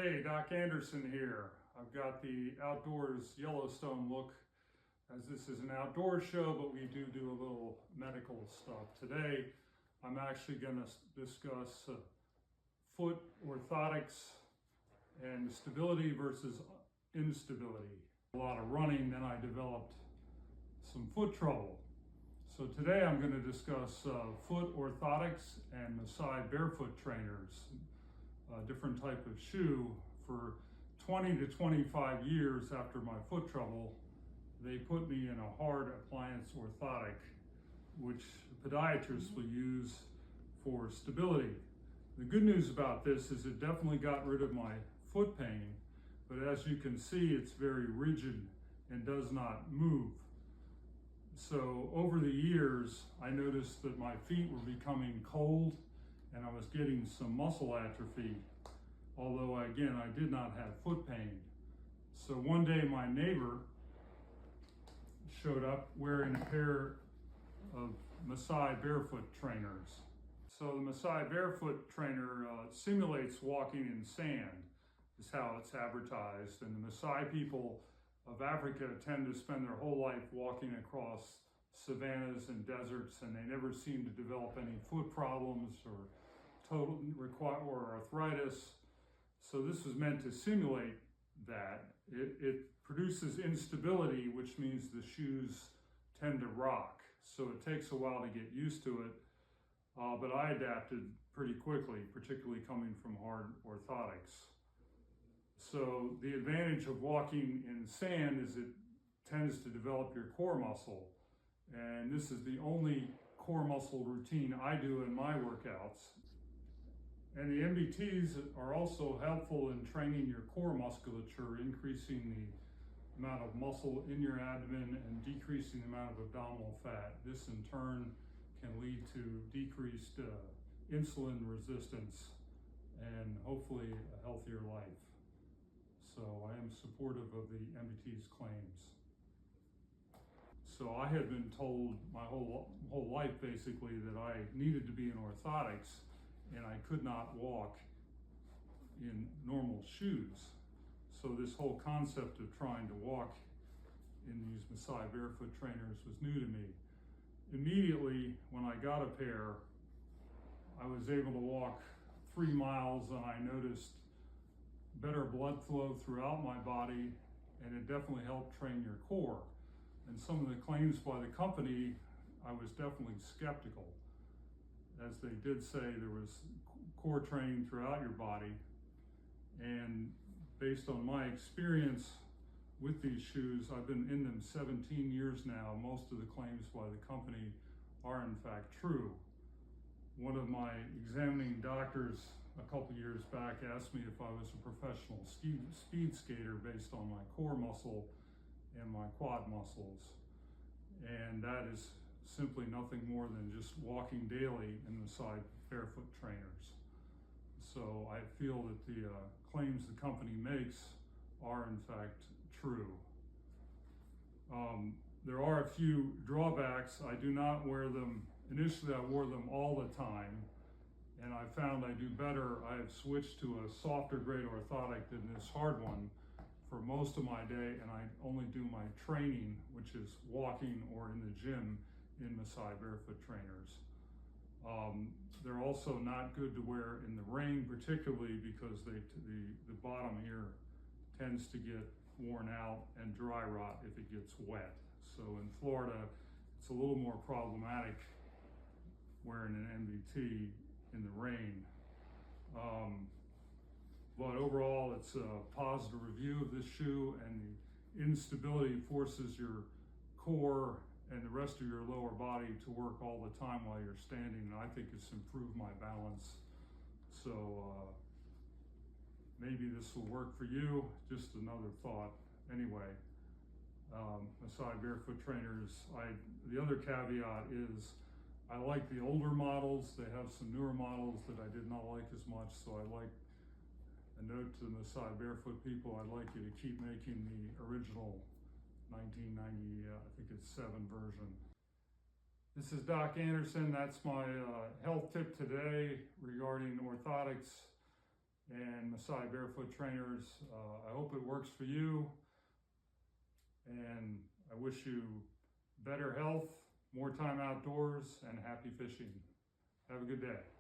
Hey, Doc Anderson here. I've got the outdoors Yellowstone look, as this is an outdoor show, but we do a little medical stuff. Today, I'm actually going to discuss foot orthotics and stability versus instability. A lot of running, then I developed some foot trouble. So today I'm going to discuss foot orthotics and Masai Barefoot Trainers. A different type of shoe. For 20 to 25 years after my foot trouble, they put me in a hard appliance orthotic, which podiatrists will use for stability. The good news about this is it definitely got rid of my foot pain, but as you can see, it's very rigid and does not move. So over the years, I noticed that my feet were becoming cold and I was getting some muscle atrophy, although again, I did not have foot pain. So one day my neighbor showed up wearing a pair of Masai Barefoot Trainers. So the Masai Barefoot Trainer simulates walking in sand, is how it's advertised. And the Masai people of Africa tend to spend their whole life walking across savannas and deserts, and they never seem to develop any foot problems or arthritis. So this was meant to simulate that. It produces instability, which means the shoes tend to rock. So it takes a while to get used to it, but I adapted pretty quickly, particularly coming from hard orthotics. So the advantage of walking in sand is it tends to develop your core muscle. And this is the only core muscle routine I do in my workouts. And the MBTs are also helpful in training your core musculature, increasing the amount of muscle in your abdomen and decreasing the amount of abdominal fat. This in turn can lead to decreased insulin resistance and hopefully a healthier life. So I am supportive of the MBT's claims. So I had been told my whole life basically that I needed to be in orthotics and I could not walk in normal shoes. So this whole concept of trying to walk in these Masai Barefoot Trainers was new to me. Immediately when I got a pair, I was able to walk 3 miles and I noticed better blood flow throughout my body, and it definitely helped train your core. And some of the claims by the company, I was definitely skeptical, as they did say there was core training throughout your body. And based on my experience with these shoes, I've been in them 17 years now. Most of the claims by the company are in fact true. One of my examining doctors a couple years back asked me if I was a professional speed skater based on my core muscle and my quad muscles. And that is simply nothing more than just walking daily in the Masai Barefoot Trainers. So I feel that the claims the company makes are in fact true. There are a few drawbacks. I do not wear them. Initially I wore them all the time, and I found I do better. I have switched to a softer grade orthotic than this hard one for most of my day, and I only do my training, which is walking or in the gym, in Masai Barefoot Trainers. They're also not good to wear in the rain, particularly because the bottom here tends to get worn out and dry rot if it gets wet. So in Florida, it's a little more problematic wearing an MBT in the rain. But overall, it's a positive review of this shoe, and the instability forces your core and the rest of your lower body to work all the time while you're standing, and I think it's improved my balance. So maybe this will work for you. Just another thought. Anyway, Masai Barefoot Trainers. The other caveat is I like the older models. They have some newer models that I did not like as much, so I like a note to the Masai Barefoot people. I'd like you to keep making the original 1990, I think it's 7 version. This is Doc Anderson. That's my health tip today regarding orthotics and Masai Barefoot Trainers. I hope it works for you, and I wish you better health, more time outdoors, and happy fishing. Have a good day.